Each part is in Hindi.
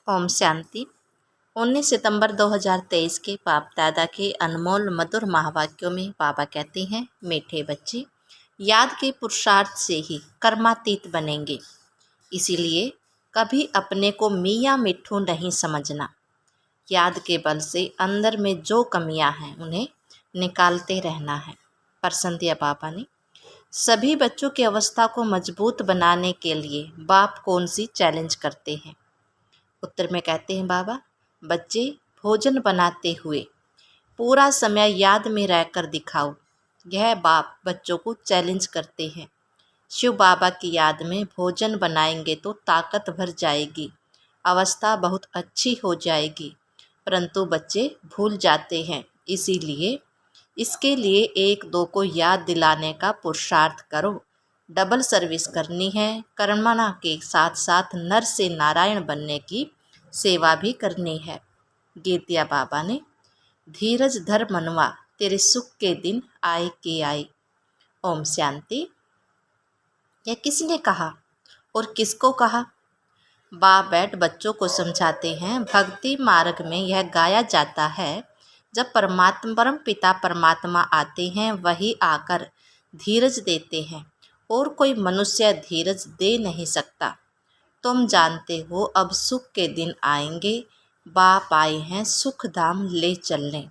ओम शांति। 19 सितंबर 2023 के बाप दादा के अनमोल मधुर महावाक्यों में बाबा कहते हैं, मीठे बच्चे, याद के पुरुषार्थ से ही कर्मातीत बनेंगे। इसीलिए कभी अपने को मियाँ मिट्ठू नहीं समझना। याद के बल से अंदर में जो कमियां हैं उन्हें निकालते रहना है। प्रसन्न दिया बाबा ने सभी बच्चों की अवस्था को मजबूत बनाने के लिए बाप कौन सी चैलेंज करते हैं। उत्तर में कहते हैं बाबा, बच्चे भोजन बनाते हुए पूरा समय याद में रहकर दिखाओ। यह बाप बच्चों को चैलेंज करते हैं। शिव बाबा की याद में भोजन बनाएंगे तो ताकत भर जाएगी, अवस्था बहुत अच्छी हो जाएगी, परंतु बच्चे भूल जाते हैं। इसीलिए इसके लिए एक दो को याद दिलाने का पुरुषार्थ करो। डबल सर्विस करनी है। कर्मणा के साथ साथ नर से नारायण बनने की सेवा भी करनी है। गीत दिया बाबा ने, धीरज धर मनवा, तेरे सुख के दिन आए के आए। ओम शांति। यह किसने कहा और किसको कहा? बाप बैठ बच्चों को समझाते हैं। भक्ति मार्ग में यह गाया जाता है, जब परम पिता परमात्मा आते हैं वही आकर धीरज देते हैं और कोई मनुष्य धीरज दे नहीं सकता। तुम जानते हो अब सुख के दिन आएंगे। बाप आए हैं सुख धाम ले चलने,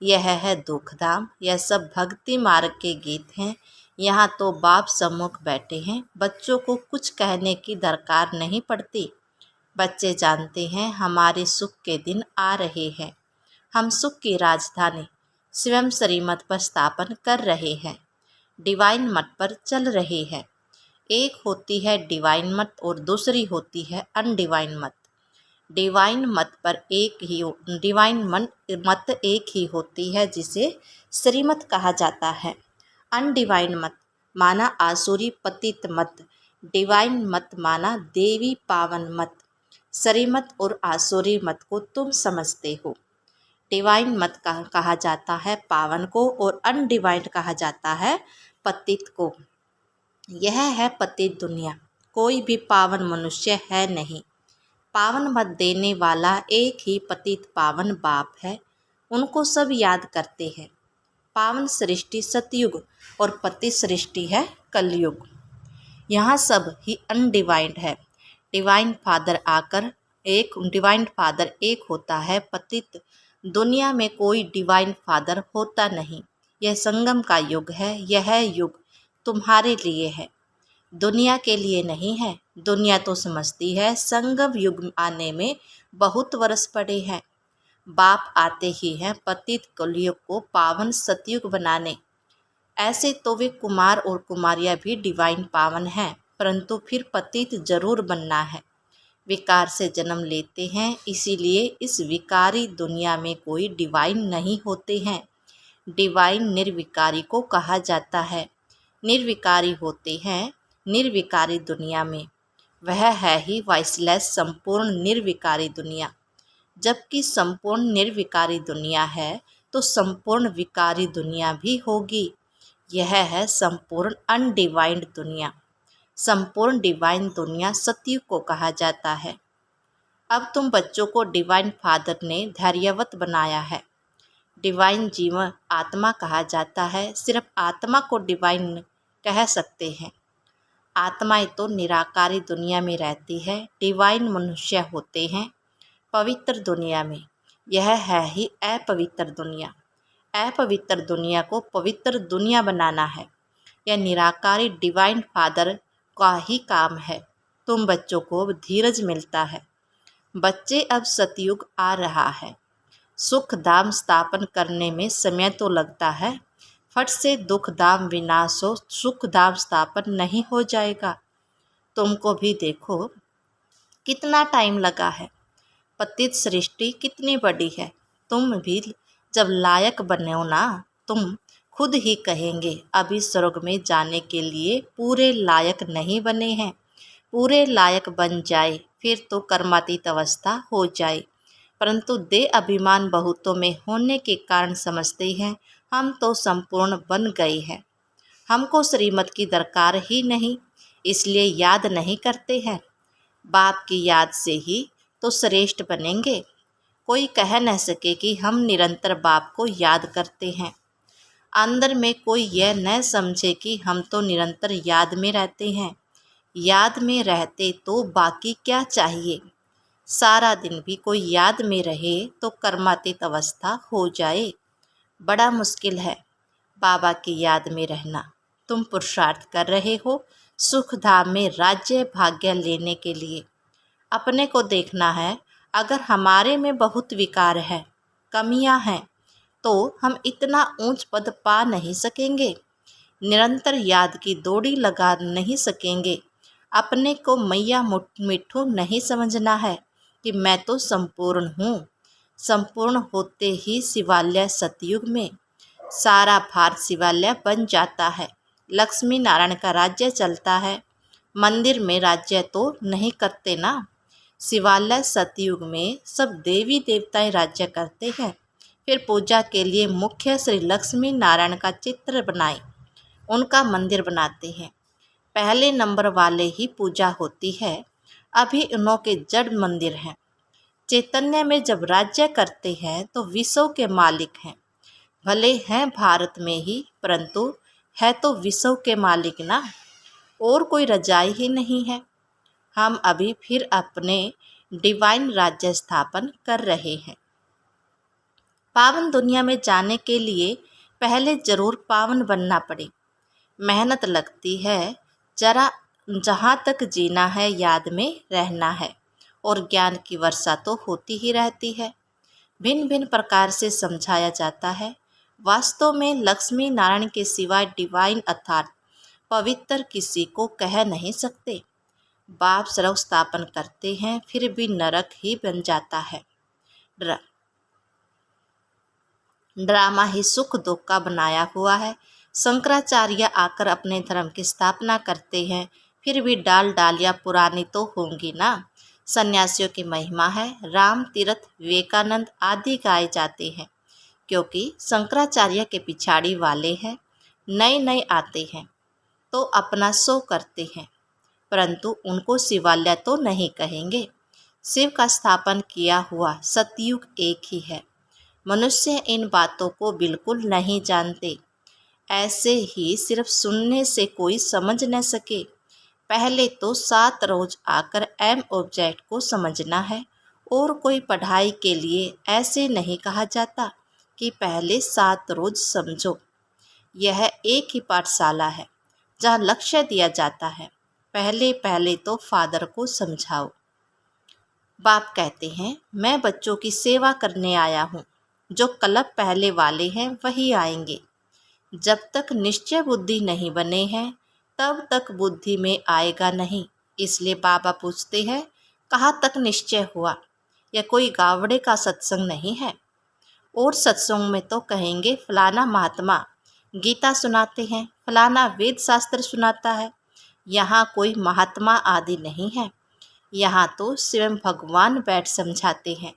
यह है दुख धाम। यह सब भक्ति मार्ग के गीत हैं। यहाँ तो बाप सम्मुख बैठे हैं, बच्चों को कुछ कहने की दरकार नहीं पड़ती। बच्चे जानते हैं हमारे सुख के दिन आ रहे हैं। हम सुख की राजधानी स्वयं श्रीमत पर स्थापन कर रहे हैं, डिवाइन मत पर चल रहे हैं। एक होती है डिवाइन मत और दूसरी होती है अनडिवाइन मत। डिवाइन मत पर डिवाइन मत एक ही होती है जिसे श्रीमत कहा जाता है। अनडिवाइन मत माना आसुरी पतित मत, डिवाइन मत माना देवी पावन मत। श्रीमत और आसुरी मत को तुम समझते हो। डिवाइन मत कहा जाता है पावन को और अनडिवाइन कहा जाता है पतित को। यह है पतित दुनिया, कोई भी पावन मनुष्य है नहीं। पावन मत देने वाला एक ही पतित पावन बाप है, उनको सब याद करते हैं। पावन सृष्टि सतयुग और पतित सृष्टि है कलयुग। यहाँ सब ही अनडिवाइंड है। डिवाइन फादर एक होता है, पतित दुनिया में कोई डिवाइन फादर होता नहीं। यह संगम का युग है। यह युग तुम्हारे लिए है, दुनिया के लिए नहीं है। दुनिया तो समझती है संगम युग आने में बहुत वर्ष पड़े हैं। बाप आते ही हैं पतित कलयुग को पावन सतयुग बनाने। ऐसे तो वे कुमार और कुमारियाँ भी डिवाइन पावन हैं, परंतु फिर पतित जरूर बनना है। विकार से जन्म लेते हैं, इसीलिए इस विकारी दुनिया में कोई डिवाइन नहीं होते हैं। डिवाइन निर्विकारी को कहा जाता है। निर्विकारी होते हैं निर्विकारी दुनिया में। वह है ही वाइसलेस संपूर्ण निर्विकारी दुनिया। जबकि संपूर्ण निर्विकारी दुनिया है तो संपूर्ण विकारी दुनिया भी होगी। यह है संपूर्ण अनडिवाइंड दुनिया। संपूर्ण डिवाइन दुनिया सतयुग को कहा जाता है। अब तुम बच्चों को डिवाइन फादर ने धैर्यवत बनाया है। डिवाइन जीवन आत्मा कहा जाता है। सिर्फ आत्मा को डिवाइन कह सकते हैं। आत्माएं तो निराकारी दुनिया में रहती है, डिवाइन मनुष्य होते हैं पवित्र दुनिया में। यह है ही अपवित्र दुनिया। अपवित्र दुनिया को पवित्र दुनिया बनाना है। यह निराकारी डिवाइन फादर का ही काम है। तुम बच्चों को धीरज मिलता है। बच्चे अब सतयुग आ रहा है। सुख धाम स्थापन करने में समय तो लगता है। फट से दुख धाम विनाश हो, सुख धाम स्थापन नहीं हो जाएगा। तुमको भी देखो कितना टाइम लगा है। पतित सृष्टि कितनी बड़ी है। तुम भी जब लायक बनो ना, तुम खुद ही कहेंगे अभी स्वर्ग में जाने के लिए पूरे लायक नहीं बने हैं। पूरे लायक बन जाए फिर तो कर्मातीत अवस्था हो जाए, परंतु देह अभिमान बहुतों में होने के कारण समझते हैं हम तो संपूर्ण बन गए हैं, हमको श्रीमत की दरकार ही नहीं, इसलिए याद नहीं करते हैं। बाप की याद से ही तो श्रेष्ठ बनेंगे। कोई कह न सके कि हम निरंतर बाप को याद करते हैं। अंदर में कोई यह न समझे कि हम तो निरंतर याद में रहते हैं। याद में रहते तो बाकी क्या चाहिए। सारा दिन भी कोई याद में रहे तो कर्मातीत अवस्था हो जाए। बड़ा मुश्किल है बाबा की याद में रहना। तुम पुरुषार्थ कर रहे हो सुख धाम में राज्य भाग्य लेने के लिए। अपने को देखना है। अगर हमारे में बहुत विकार है, कमियां हैं, तो हम इतना ऊंच पद पा नहीं सकेंगे। निरंतर याद की दौड़ी लगा नहीं सकेंगे। अपने को मैया मिट्ठू नहीं समझना है कि मैं तो संपूर्ण हूँ। संपूर्ण होते ही शिवालय सतयुग में सारा भारत शिवालय बन जाता है। लक्ष्मी नारायण का राज्य चलता है। मंदिर में राज्य तो नहीं करते ना। शिवालय सतयुग में सब देवी देवताएं राज्य करते हैं। फिर पूजा के लिए मुख्य श्री लक्ष्मी नारायण का चित्र बनाए उनका मंदिर बनाते हैं। पहले नंबर वाले ही पूजा होती है। अभी उन्हों के जड़ मंदिर हैं। चैतन्य में जब राज्य करते हैं तो विश्व के मालिक हैं। भले हैं भारत में ही, परंतु है तो विश्व के मालिक ना। और कोई रजाई ही नहीं है। हम अभी फिर अपने डिवाइन राज्य स्थापन कर रहे हैं। पावन दुनिया में जाने के लिए पहले जरूर पावन बनना पड़े। मेहनत लगती है। जरा जहाँ तक जीना है याद में रहना है। और ज्ञान की वर्षा तो होती ही रहती है। भिन्न भिन्न प्रकार से समझाया जाता है। वास्तव में लक्ष्मी नारायण के सिवाय डिवाइन अर्थात पवित्र किसी को कह नहीं सकते। बाप सर्व स्थापन करते हैं फिर भी नरक ही बन जाता है। ड्रामा ही सुख दुख का बनाया हुआ है। शंकराचार्य आकर अपने धर्म की स्थापना करते हैं फिर भी डाल डालियाँ पुरानी तो होंगी ना। सन्यासियों की महिमा है। राम तीर्थ विवेकानंद आदि गाए जाते हैं क्योंकि शंकराचार्य के पिछाड़ी वाले हैं। नए नए आते हैं तो अपना सो करते हैं, परंतु उनको शिवालय तो नहीं कहेंगे। शिव का स्थापन किया हुआ सतयुग एक ही है। मनुष्य इन बातों को बिल्कुल नहीं जानते। ऐसे ही सिर्फ सुनने से कोई समझ न सके। पहले तो 7 रोज आकर एम ऑब्जेक्ट को समझना है। और कोई पढ़ाई के लिए ऐसे नहीं कहा जाता कि पहले 7 रोज समझो। यह एक ही पाठशाला है जहाँ लक्ष्य दिया जाता है। पहले पहले तो फादर को समझाओ। बाप कहते हैं मैं बच्चों की सेवा करने आया हूँ। जो कल्प पहले वाले हैं वही आएंगे। जब तक निश्चय बुद्धि नहीं बने हैं तब तक बुद्धि में आएगा नहीं। इसलिए बाबा पूछते हैं कहाँ तक निश्चय हुआ। यह कोई गावड़े का सत्संग नहीं है। और सत्संग में तो कहेंगे फलाना महात्मा गीता सुनाते हैं, फलाना वेद शास्त्र सुनाता है। यहाँ कोई महात्मा आदि नहीं है। यहाँ तो स्वयं भगवान बैठ समझाते हैं।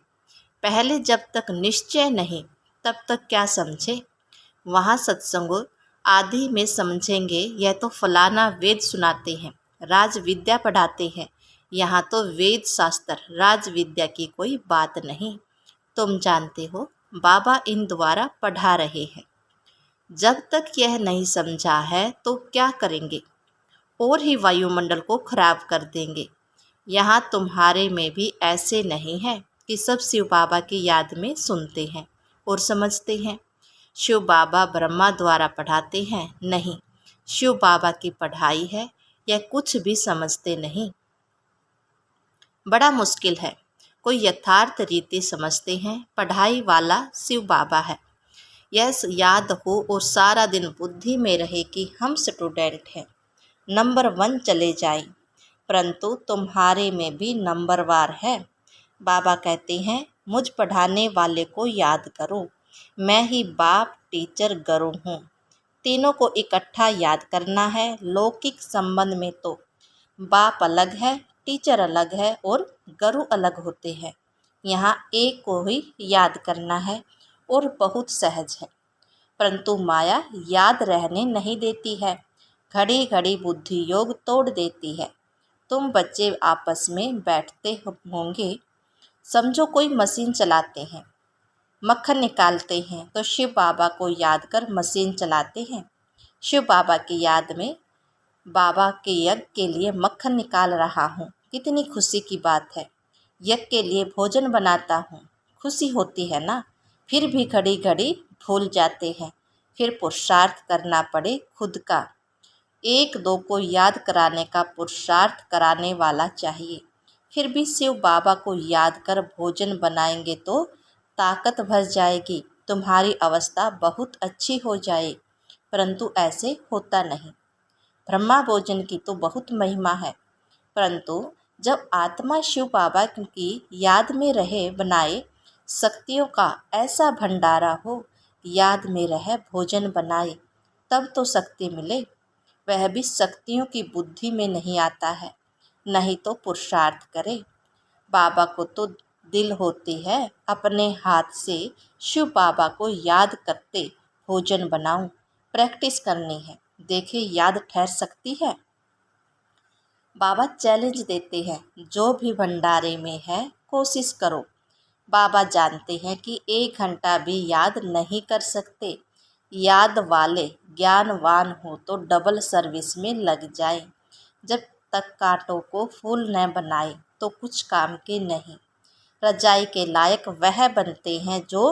पहले जब तक निश्चय नहीं तब तक क्या समझे। वहाँ सत्संग आदि में समझेंगे यह तो फलाना वेद सुनाते हैं, राज विद्या पढ़ाते हैं। यहाँ तो वेद शास्त्र राज विद्या की कोई बात नहीं। तुम जानते हो बाबा इन द्वारा पढ़ा रहे हैं। जब तक यह नहीं समझा है तो क्या करेंगे। और ही वायुमंडल को खराब कर देंगे। यहाँ तुम्हारे में भी ऐसे नहीं है कि सब शिव बाबा की याद में सुनते हैं और समझते हैं। शिव बाबा ब्रह्मा द्वारा पढ़ाते हैं नहीं, शिव बाबा की पढ़ाई है। यह कुछ भी समझते नहीं। बड़ा मुश्किल है। कोई यथार्थ रीति समझते हैं पढ़ाई वाला शिव बाबा है। यह याद हो और सारा दिन बुद्धि में रहे कि हम स्टूडेंट हैं, नंबर 1 चले जाएं, परंतु तुम्हारे में भी नंबरवार है। बाबा कहते हैं मुझ पढ़ाने वाले को याद करो। मैं ही बाप टीचर गुरु हूँ। तीनों को इकट्ठा याद करना है। लौकिक संबंध में तो बाप अलग है, टीचर अलग है और गुरु अलग होते हैं। यहाँ एक को ही याद करना है और बहुत सहज है, परंतु माया याद रहने नहीं देती है। घड़ी घड़ी बुद्धि योग तोड़ देती है। तुम बच्चे आपस में बैठते होंगे, समझो कोई मशीन चलाते हैं, मक्खन निकालते हैं तो शिव बाबा को याद कर मशीन चलाते हैं। शिव बाबा की याद में बाबा के यज्ञ के लिए मक्खन निकाल रहा हूँ, कितनी खुशी की बात है। यज्ञ के लिए भोजन बनाता हूँ, खुशी होती है ना। फिर भी घड़ी घड़ी भूल जाते हैं, फिर पुरुषार्थ करना पड़े खुद का। एक दो को याद कराने का पुरुषार्थ कराने वाला चाहिए। फिर भी शिव बाबा को याद कर भोजन बनाएंगे तो ताकत भर जाएगी, तुम्हारी अवस्था बहुत अच्छी हो जाए। परंतु ऐसे होता नहीं। ब्रह्मा भोजन की तो बहुत महिमा है, परंतु जब आत्मा शिव बाबा की याद में रहे, बनाए शक्तियों का ऐसा भंडारा हो, याद में रहे भोजन बनाए, तब तो शक्ति मिले। वह भी शक्तियों की बुद्धि में नहीं आता है, नहीं तो पुरुषार्थ करे। बाबा को तो दिल होती है, अपने हाथ से शिव बाबा को याद करते भोजन बनाऊं। प्रैक्टिस करनी है, देखे याद ठहर सकती है। बाबा चैलेंज देते हैं, जो भी भंडारे में है कोशिश करो। बाबा जानते हैं कि 1 घंटा भी याद नहीं कर सकते। याद वाले ज्ञानवान हो तो डबल सर्विस में लग जाए। जब तक कांटों को फूल न बनाए तो कुछ काम के नहीं। रजाई के लायक वह बनते हैं जो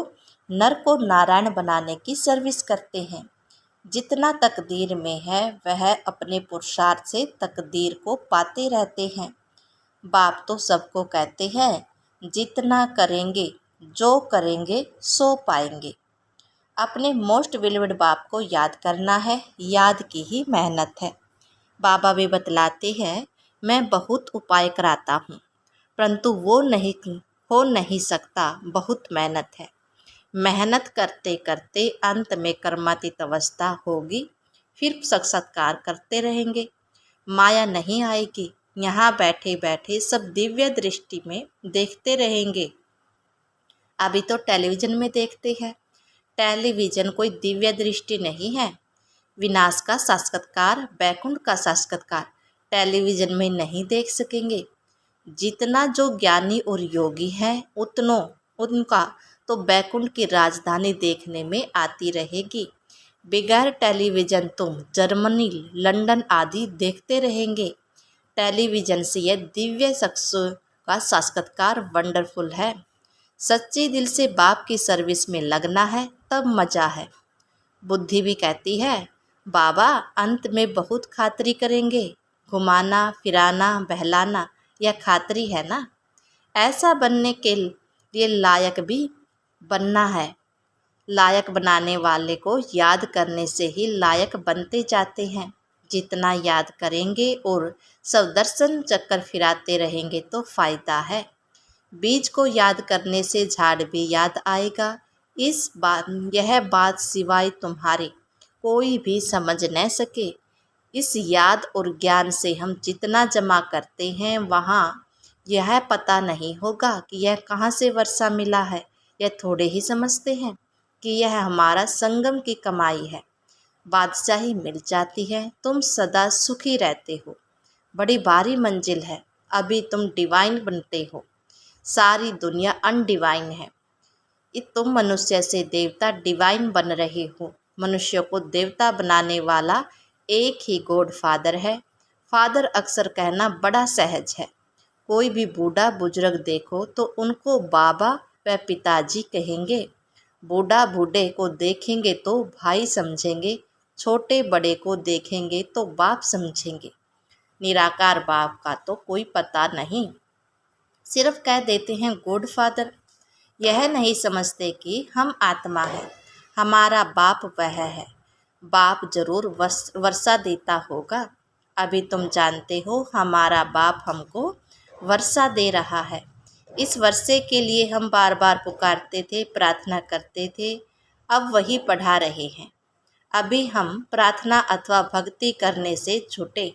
नर को नारायण बनाने की सर्विस करते हैं। जितना तकदीर में है वह अपने पुरुषार्थ से तकदीर को पाते रहते हैं। बाप तो सबको कहते हैं, जितना करेंगे, जो करेंगे सो पाएंगे। अपने मोस्ट बिलीव्ड बाप को याद करना है, याद की ही मेहनत है। बाबा भी बतलाते हैं, मैं बहुत उपाय कराता हूँ, परंतु वो नहीं हो नहीं सकता, बहुत मेहनत है। मेहनत करते करते अंत में कर्मातीत अवस्था होगी, फिर साक्षात्कार करते रहेंगे। माया नहीं आएगी, यहाँ बैठे बैठे सब दिव्य दृष्टि में देखते रहेंगे। अभी तो टेलीविज़न में देखते हैं, टेलीविज़न कोई दिव्य दृष्टि नहीं है। विनाश का साक्षात्कार, बैकुंठ का साक्षात्कार टेलीविज़न में नहीं देख सकेंगे। जितना जो ज्ञानी और योगी है उनका तो बैकुंठ की राजधानी देखने में आती रहेगी। बगैर टेलीविज़न तुम जर्मनी, लंदन आदि देखते रहेंगे। टेलीविज़न से यह दिव्य शख्सों का साक्षात्कार वंडरफुल है। सच्चे दिल से बाप की सर्विस में लगना है, तब मज़ा है। बुद्धि भी कहती है, बाबा अंत में बहुत खातरी करेंगे, घुमाना फिराना बहलाना यह खातरी है ना। ऐसा बनने के लिए लायक भी बनना है। लायक बनाने वाले को याद करने से ही लायक बनते जाते हैं। जितना याद करेंगे और सब दर्शन चक्कर फिराते रहेंगे तो फ़ायदा है। बीज को याद करने से झाड़ भी याद आएगा। यह बात सिवाय तुम्हारे कोई भी समझ न सके। इस याद और ज्ञान से हम जितना जमा करते हैं वहाँ यह पता नहीं होगा कि यह कहाँ से वर्षा मिला है। यह थोड़े ही समझते हैं कि यह हमारा संगम की कमाई है। बादशाही मिल जाती है, तुम सदा सुखी रहते हो। बड़ी भारी मंजिल है, अभी तुम डिवाइन बनते हो। सारी दुनिया अनडिवाइन है, तुम मनुष्य से देवता डिवाइन बन रहे हो। मनुष्य को देवता बनाने वाला एक ही गॉड फादर है। फादर अक्सर कहना बड़ा सहज है। कोई भी बूढ़ा बुजुर्ग देखो तो उनको बाबा व पिताजी कहेंगे। बूढ़ा बूढ़े को देखेंगे तो भाई समझेंगे, छोटे बड़े को देखेंगे तो बाप समझेंगे। निराकार बाप का तो कोई पता नहीं, सिर्फ कह देते हैं गॉड फादर। यह नहीं समझते कि हम आत्मा है, हमारा बाप वह है। बाप जरूर वर्षा देता होगा। अभी तुम जानते हो हमारा बाप हमको वर्षा दे रहा है। इस वर्षे के लिए हम बार बार पुकारते थे, प्रार्थना करते थे, अब वही पढ़ा रहे हैं। अभी हम प्रार्थना अथवा भक्ति करने से छूटे।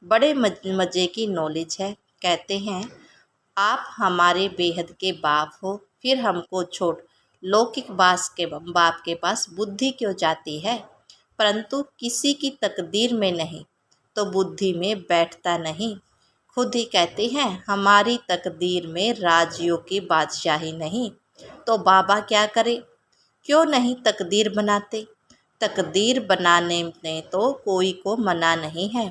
बड़े मज़े की नॉलेज है। कहते हैं आप हमारे बेहद के बाप हो, फिर हमको छोड़ लौकिक बाप के पास बुद्धि क्यों जाती है। परंतु किसी की तकदीर में नहीं तो बुद्धि में बैठता नहीं। खुद ही कहते हैं हमारी तकदीर में राजियों की बादशाही नहीं, तो बाबा क्या करे, क्यों नहीं तकदीर बनाते। तकदीर बनाने में तो कोई को मना नहीं है,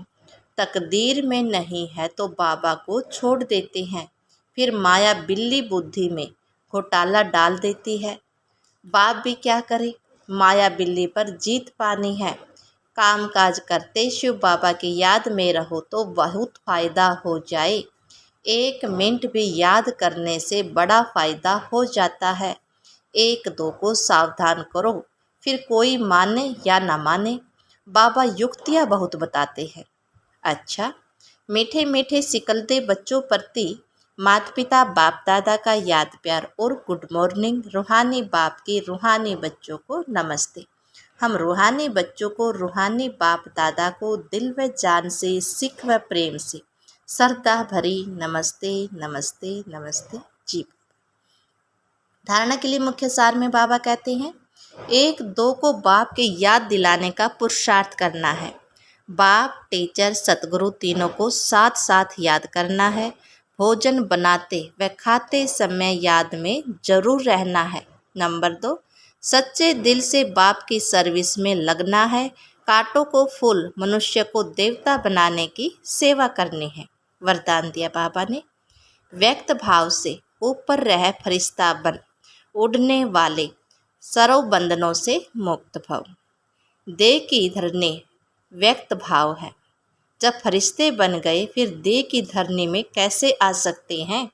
तकदीर में नहीं है तो बाबा को छोड़ देते हैं, फिर माया बिल्ली बुद्धि में घोटाला डाल देती है। बाप भी क्या करे, माया बिल्ली पर जीत पानी है। काम काज करते शिव बाबा की याद में रहो तो बहुत फायदा हो जाए। 1 मिनट भी याद करने से बड़ा फायदा हो जाता है। 1-2 को सावधान करो, फिर कोई माने या ना माने। बाबा युक्तियाँ बहुत बताते हैं। अच्छा, मीठे मीठे सिकलते बच्चों प्रति माता पिता बाप दादा का याद प्यार और गुड मॉर्निंग। रूहानी बाप की रूहानी बच्चों को नमस्ते। हम रूहानी बच्चों को रूहानी बाप दादा को दिल व जान से सिख व प्रेम से श्रद्धा भरी नमस्ते नमस्ते नमस्ते जी। धारणा के लिए मुख्य सार में बाबा कहते हैं 1-2 को बाप के याद दिलाने का पुरुषार्थ करना है। बाप टीचर सतगुरु तीनों को साथ साथ याद करना है। भोजन बनाते व खाते समय याद में जरूर रहना है। नंबर 2, सच्चे दिल से बाप की सर्विस में लगना है। कांटों को फूल, मनुष्य को देवता बनाने की सेवा करनी है। वरदान दिया बाबा ने, व्यक्त भाव से ऊपर रह फरिश्ता बन, उड़ने वाले सर्व बंधनों से मुक्त भव। देह की धरनी व्यक्त भाव है, जब फरिश्ते बन गए फिर देह की धरनी में कैसे आ सकते हैं।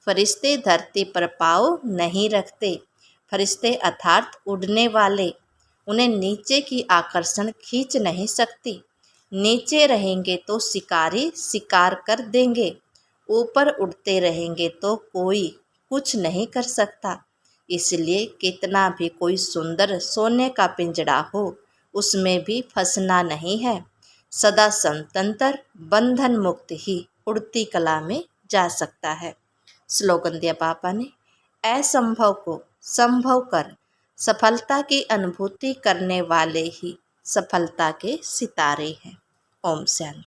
फरिश्ते धरती पर पाँव नहीं रखते। फरिश्ते अर्थात उड़ने वाले, उन्हें नीचे की आकर्षण खींच नहीं सकती। नीचे रहेंगे तो शिकारी शिकार कर देंगे, ऊपर उड़ते रहेंगे तो कोई कुछ नहीं कर सकता। इसलिए कितना भी कोई सुंदर सोने का पिंजड़ा हो, उसमें भी फंसना नहीं है। सदा स्वतंत्र बंधन मुक्त ही उड़ती कला में जा सकता है। स्लोगन दिया पापा ने, असंभव को संभव कर सफलता की अनुभूति करने वाले ही सफलता के सितारे हैं। ओम शांति।